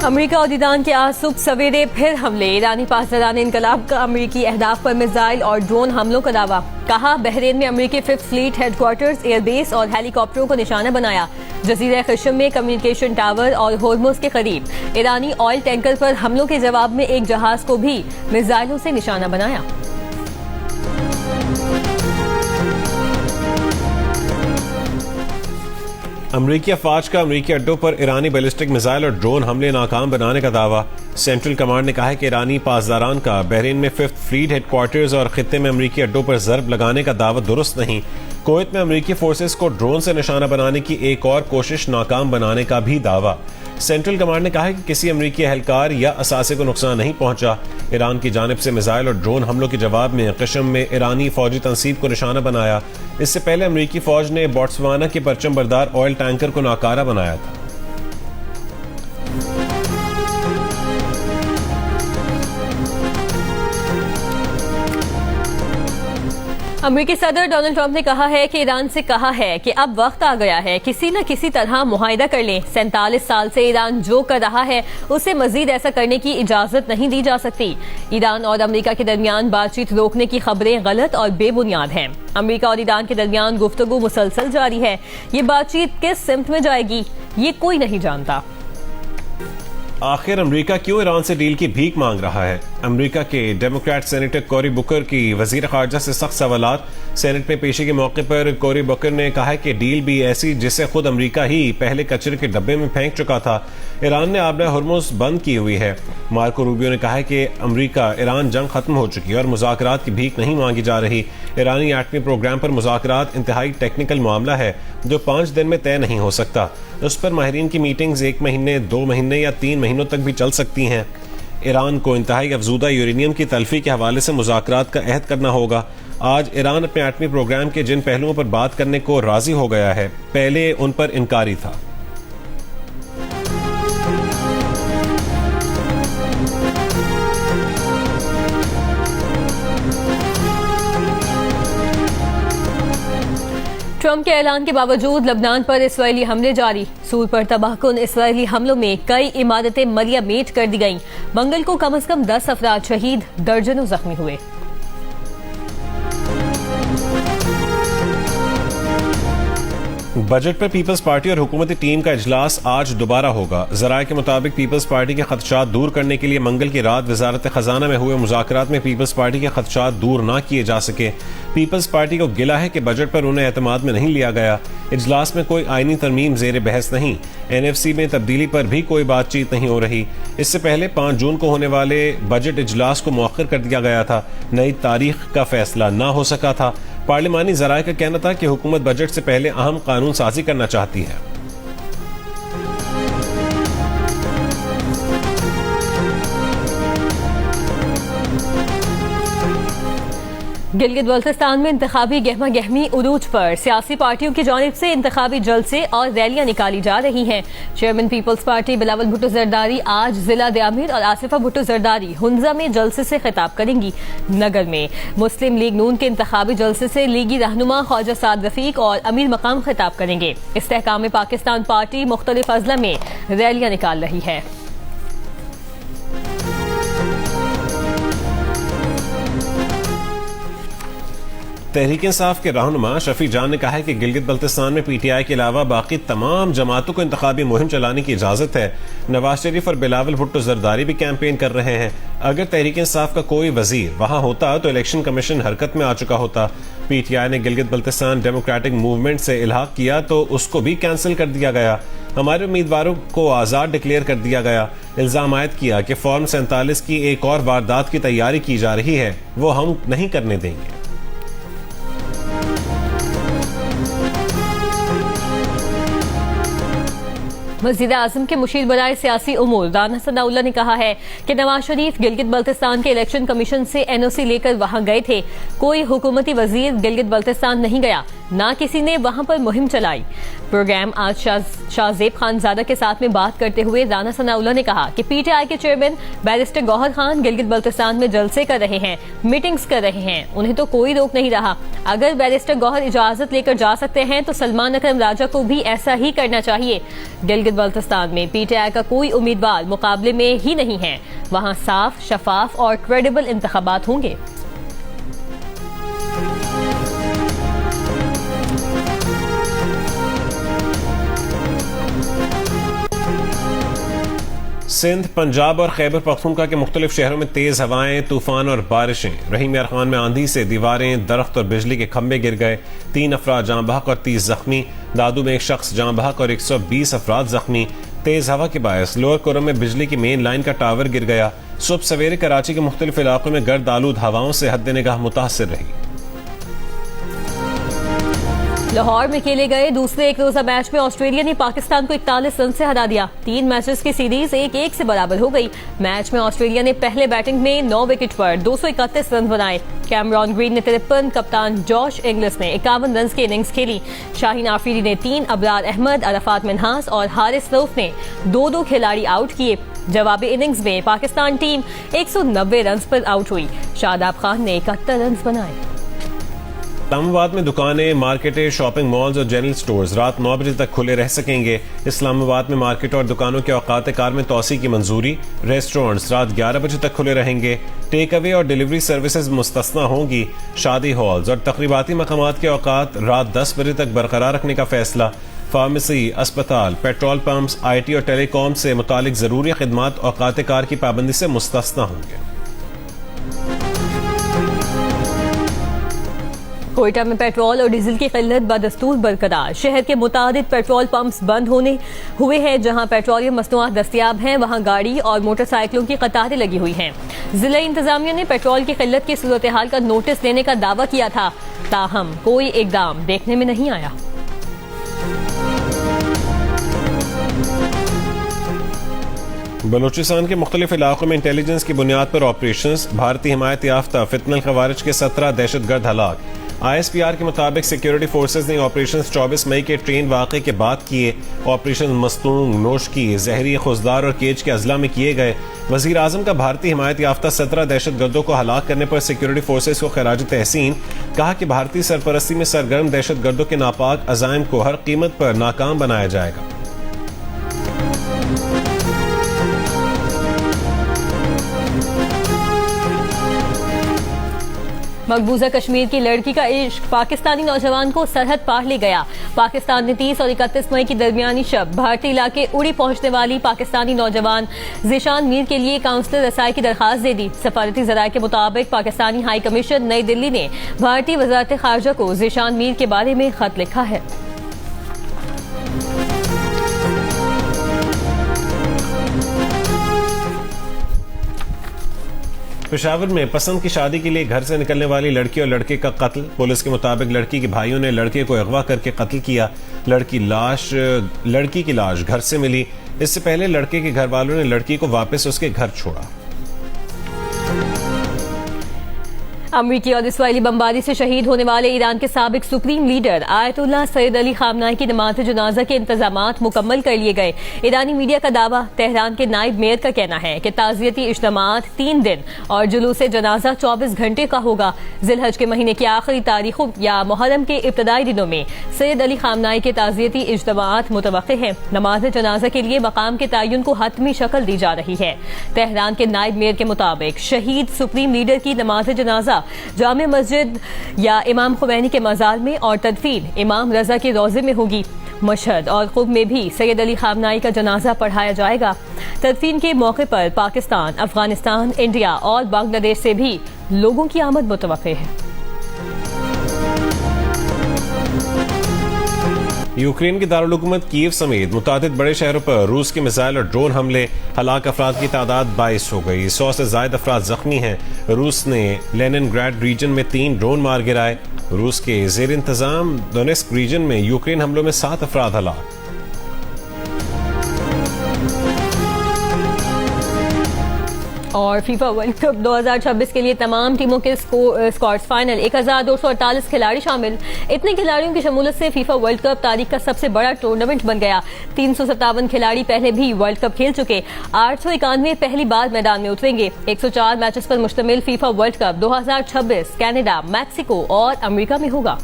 America और Iran के आज सुबह सवेरे फिर हमले। ईरानी पासदारान इनकलाब का अमेरिकी अहदाफ पर मिसाइल और ड्रोन हमलों का दावा। कहा, बहरीन में अमेरिकी 5th फ्लीट हेडक्वार्टर्स, एयरबेस और हेलीकॉप्टरों को निशाना बनाया। जजीरा खशम में कम्युनिकेशन टावर और होर्मुज के करीब ईरानी ऑयल टैंकर पर हमलों के जवाब में एक जहाज को भी मिसाइलों से निशाना बनाया। अमरीकी अफवाज का अमरीकी अड्डों पर ईरानी बैलिस्टिक मिसाइल और ड्रोन हमले नाकाम बनाने का दावा। सेंट्रल कमांड ने कहा है कि ईरानी पासदारान का बहरीन में 5th फ्लीट हेडक्वार्टर्स और खित्ते में अमरीकी अड्डों पर जर्ब लगाने का दावा दुरुस्त नहीं। कुवैत में अमरीकी फोर्सेस को ड्रोन से निशाना बनाने की एक और कोशिश नाकाम बनाने का भी दावा। सेंट्रल कमांड ने कहा है कि किसी अमरीकी एहलकार या असासे को नुकसान नहीं पहुंचा। ईरान की जानिब से मिसाइल और ड्रोन हमलों के जवाब में कशम में ईरानी फौजी तंसीब को निशाना बनाया। इससे पहले अमरीकी फौज ने बोट्सवाना के परचम बरदार ऑयल टैंकर को नाकारा बनाया था। अमेरिकी सदर डोनाल्ड ट्रंप ने कहा है कि ईरान से कहा है कि अब वक्त आ गया है किसी न किसी तरह मुआहिदा कर लें। 47 साल से ईरान जो कर रहा है उसे मजीद ऐसा करने की इजाजत नहीं दी जा सकती। ईरान और अमेरिका के दरमियान बातचीत रोकने की खबरें गलत और बेबुनियाद हैं। अमेरिका और ईरान के दरमियान गुफ्तगू मुसलसल जारी है। ये बातचीत किस सिमत में जाएगी ये कोई नहीं जानता। आखिर अमेरिका क्यों ईरान से डील की भीख मांग रहा है? अमेरिका के डेमोक्रेट सेनेटर कोरी बुकर की वजीर खारजा से सख्त सवालात। सेनेट में पेशी के मौके पर कोरी बुकर ने कहा कि डील भी ऐसी जिसे खुद अमेरिका ही पहले कचरे के डब्बे में फेंक चुका था। ईरान ने आबरा हुर्मुज बंद की हुई है। मार्को रूबियो ने कहा है कि अमेरिका ईरान जंग खत्म हो चुकी है और मुज़ाकरात की भीख नहीं मांगी जा रही। ईरानी एटमी प्रोग्राम पर मुज़ाकरात इंतहाई टेक्निकल मामला है जो 5 दिन में तय नहीं हो सकता। उस पर माहिरीन की मीटिंग्स 1 महीने, 2 महीने या 3 महीनों तक भी चल सकती हैं। ईरान को इंतहाई अफजूदा यूरेनियम की तल्फी के हवाले से मुज़ाकरात का अहद करना होगा। आज ईरान अपने एटमी प्रोग्राम के जिन पहलुओं पर बात करने को राजी हो गया है, पहले उन पर इनकारी था। ट्रंप के ऐलान के बावजूद लबनान पर इसराइली हमले जारी। सूर पर तबाहकुन इसराइली हमलों में कई इमारतें मलिया मेट कर दी गईं। मंगल को कम से कम 10 अफराद शहीद, दर्जनों जख्मी हुए। बजट पर पीपल्स पार्टी और हुकूमती टीम का इजलास आज दोबारा होगा। जराये के मुताबिक पीपल्स पार्टी के खदशात दूर करने के लिए मंगल की रात वजारत खजाना में हुए मुज़ाकरात में पीपल्स पार्टी के खदशात दूर न किए जा सके। पीपल्स पार्टी को गिला है कि बजट पर उन्हें एतमाद में नहीं लिया गया। इजलास में कोई आईनी तरमीम जेर बहस नहीं। NFC में तब्दीली पर भी कोई बातचीत नहीं हो रही। इससे पहले 5 जून को होने वाले बजट इजलास को मौखर कर दिया गया था। नई तारीख का फैसला न हो सका था। पार्लिमानी जराये का कहना था कि हुकूमत बजट से पहले अहम कानून साजी करना चाहती है। गिलगित बल्तिस्तान में इंतखाबी गहमा गहमी उरूज पर सियासी पार्टियों की जानिब से इंतखाबी जलसे और रैलियां निकाली जा रही हैं। Chairman peoples party Bilawal Bhutto Zardari आज जिला दयामिर और आसिफा भुट्टो जरदारी हुंजा में जलसे से खिताब करेंगी। नगर में मुस्लिम लीग नून के इंतखाबी जलसे से लीगी रहनुमा ख्वाजा साद रफीक और अमीर मकाम खिताब करेंगे। इस्तेहकाम पाकिस्तान पार्टी मुख्तलिफ अजला में रैलियां निकाल रही है। तहरीक इंसाफ के रहनुमा शफी जान ने कहा है कि गिलगित बल्तिस्तान में PTI के अलावा बाकी तमाम जमातों को इंतखाबी मुहिम चलाने की इजाजत है। नवाज शरीफ और बिलावल भुट्टो जरदारी भी कैंपेन कर रहे हैं। अगर तहरीक इंसाफ का कोई वजीर वहां होता तो इलेक्शन कमीशन हरकत में आ चुका होता। PTI ने गिलगित बल्तिस्तान डेमोक्रेटिक मूवमेंट से इल्हाक किया तो उसको भी कैंसिल कर दिया गया। हमारे उम्मीदवारों को आज़ाद डिक्लेयर कर दिया गया। इल्जाम आयद किया कि फॉर्म 47 की एक और वारदात की तैयारी की जा रही है, वो हम नहीं करने देंगे। वज़ीर आज़म के मुशीर बनाए सियासी उमूर राना सनाउल्लाह ने कहा है कि नवाज शरीफ गिलगित बल्तिस्तान के इलेक्शन कमीशन से NOC लेकर वहां गए थे। कोई हुकूमती वजीर गिलगित बल्तिस्तान नहीं गया, ना किसी ने वहां पर मुहिम चलाई। प्रोग्राम आज शाहजेब खानजादा के साथ में बात करते हुए राना सनाउल्लाह ने कहा कि PTI के चेयरमैन बैरिस्टर गौहर खान गिलगित बल्तिस्तान में जलसे कर रहे हैं, मीटिंग्स कर रहे हैं, उन्हें तो कोई रोक नहीं रहा। अगर बैरिस्टर गौहर इजाजत लेकर जा सकते हैं तो सलमान अकरम राजा को भी ऐसा ही करना चाहिए। गिलगित गिलगित बल्तिस्तान में पीटीआई का कोई उम्मीदवार मुकाबले में ही नहीं है। वहां साफ, शफाफ और क्रेडिबल इंतखाबात होंगे। सिंध, पंजाब और खैबर पख्तूनख्वा के मुख्तलिफ शहरों में तेज हवाएं, तूफान और बारिशें। रहीम यार खान में आंधी से दीवारें, दरख्त और बिजली के खंभे गिर गए। 3 अफराद जाँ बहक और 30 जख्मी। दादू में 1 शख्स जाँ बहक और 120 अफराद जख्मी। तेज हवा के बायस लोअर कोरम में बिजली की मेन लाइन का टावर गिर गया। सुबह सवेरे कराची के मुख्तलिफ इलाकों में गर्द आलूद हवाओं से हद निगाह मुतासिर रही। लाहौर में खेले गए दूसरे एक रोजा मैच में ऑस्ट्रेलिया ने पाकिस्तान को 41 रन से हरा दिया। 3 मैचेस की सीरीज 1-1 से बराबर हो गई। मैच में ऑस्ट्रेलिया ने पहले बैटिंग में 9 विकेट पर 231 रन बनाए। कैमरॉन ग्रीन ने 53, कप्तान जॉश इंग्लिस ने 51 रन की इनिंग्स खेली। शाहीन आफरीदी ने 3, अबरार अहमद, अरफात मिन्हास और हारिस रऊफ ने 2-2 खिलाड़ी आउट किए। जवाबी इनिंग्स में पाकिस्तान टीम 190 रन पर आउट हुई। शादाब खान ने 71 रन बनाए। इस्लामाबाद में दुकानें, मार्केटें, शॉपिंग मॉल्स और जनरल स्टोर्स रात 9 बजे तक खुले रह सकेंगे। इस्लामाबाद में मार्केट और दुकानों के औकात कार में तोसी की मंजूरी। रेस्टोरेंट्स रात 11 बजे तक खुले रहेंगे। टेक अवे और डिलीवरी सर्विसेज मुस्तस्ना होंगी। शादी हॉल्स और तकरीबाती मकामात के औकात रात 10 बजे तक बरकरार रखने का फैसला। फार्मेसी, अस्पताल, पेट्रोल पंप्स, IT और टेलीकॉम से मुतालिक जरूरी खिदमात औकात कार की पाबंदी से मुस्तस्ना होंगे। कोयटा में पेट्रोल और डीजल की किल्लत बदस्तूर बरकरार। शहर के मुतादिद पेट्रोल पंप्स बंद हुए हैं। जहां पेट्रोलियम मसनूआत दस्तयाब हैं, वहां गाड़ी और मोटरसाइकिलों की कतारें लगी हुई हैं। जिला इंतजामिया ने पेट्रोल की किल्लत की सूरत हाल का नोटिस देने का दावा किया था, ताहम कोई इकदाम देखने में नहीं आया। बलूचिस्तान के मुख्तलिफ इलाकों में इंटेलिजेंस की बुनियाद पर ऑपरेशंस। भारतीय हिमायत याफ्ता फितनल खवारिज के 17 दहशतगर्द हलाक। ISPR के मुताबिक सिक्योरिटी फोर्सेज ने ऑपरेशन 24 मई के ट्रेन वाक़े के बाद किए। ऑपरेशन मस्तूंग, नोशकी, जहरी, खुजदार और केज के अजला में किए गए। वजीर आजम का भारतीय हिमायत याफ्ता 17 दहशतगर्दों को हलाक करने पर सिक्योरिटी फोर्सेज को खराज तहसीन। कहा कि भारतीय सरपरस्ती में सरगर्म दहशतगर्दों के नापाक अज़ाइम को हर कीमत पर नाकाम बनाया जाएगा। मकबूजा कश्मीर की लड़की का इश्क पाकिस्तानी नौजवान को सरहद पार ले गया। पाकिस्तान ने 30 और 31 मई की दरमियानी शब भारतीय इलाके उड़ी पहुंचने वाली पाकिस्तानी नौजवान ज़ीशान मीर के लिए काउंसलर रसाई की दरखास्त दे दी। सफारती ज़राए के मुताबिक पाकिस्तानी हाई कमीशन नई दिल्ली ने भारतीय वज़ारत ख़ारजा को ज़ीशान मीर के बारे में खत लिखा है। पेशावर में पसंद की शादी के लिए घर से निकलने वाली लड़की और लड़के का कत्ल। पुलिस के मुताबिक लड़की के भाइयों ने लड़के को अगवा करके कत्ल किया। लड़की की लाश घर से मिली। इससे पहले लड़के के घर वालों ने लड़की को वापस उसके घर छोड़ा। अमरीकी और इसराइली बमबारी से शहीद होने वाले ईरान के साबिक supreme leader Ayatollah Syed Ali खामनाई की नमाज़ जनाजा के इंतजामात मुकम्मल कर लिए गए। ईरानी मीडिया का दावा। तेहरान के नायब मेयर का कहना है कि ताज़ियती इज्तिमात 3 दिन और जुलूस जनाजा 24 घंटे का होगा। जिलहज के महीने की आखिरी तारीखों या मुहर्रम के इब्तदाई दिनों में सैयद अली खामनाई के ताज़ियती इज्तिमात मुतवक्किल हैं। नमाज जनाजा के लिए मकाम के तयन को हतमी शक्ल दी जा रही है। तेहरान के नायब मेयर के मुताबिक शहीद सुप्रीम लीडर की नमाज जनाजा जामे मस्जिद या इमाम खुमैनी के मज़ार में और तदफीन इमाम रजा के रोजे में होगी। मशहद और क़ुब में भी सैयद अली खामनाई का जनाजा पढ़ाया जाएगा। तदफीन के मौके पर पाकिस्तान, अफगानिस्तान, इंडिया और बांग्लादेश से भी लोगों की आमद मुतवक्किल है। यूक्रेन की दारुल-हुकूमत कीव समेत मुतादिद बड़े शहरों पर रूस के मिसाइल और ड्रोन हमले। हलाक अफराद की तादाद 22 हो गई। 100 से ज्यादा अफराद जख्मी हैं। रूस ने लेनिनग्राड रीजन में 3 ड्रोन मार गिराए। रूस के जेर इंतजाम डोनेस्क रीजन में यूक्रेन हमलों में 7 अफराद हलाक। और फीफा वर्ल्ड कप 2026 के लिए तमाम टीमों के स्क्वाड्स फाइनल। 1248 खिलाड़ी शामिल। इतने खिलाड़ियों की शमूलियत से फीफा वर्ल्ड कप तारीख का सबसे बड़ा टूर्नामेंट बन गया। 357 खिलाड़ी पहले भी वर्ल्ड कप खेल चुके। 891 पहली बार मैदान में उतरेंगे। 104 मैचेस पर मुश्तमिल FIFA world cup 2026 Canada, Mexico और अमेरिका में होगा।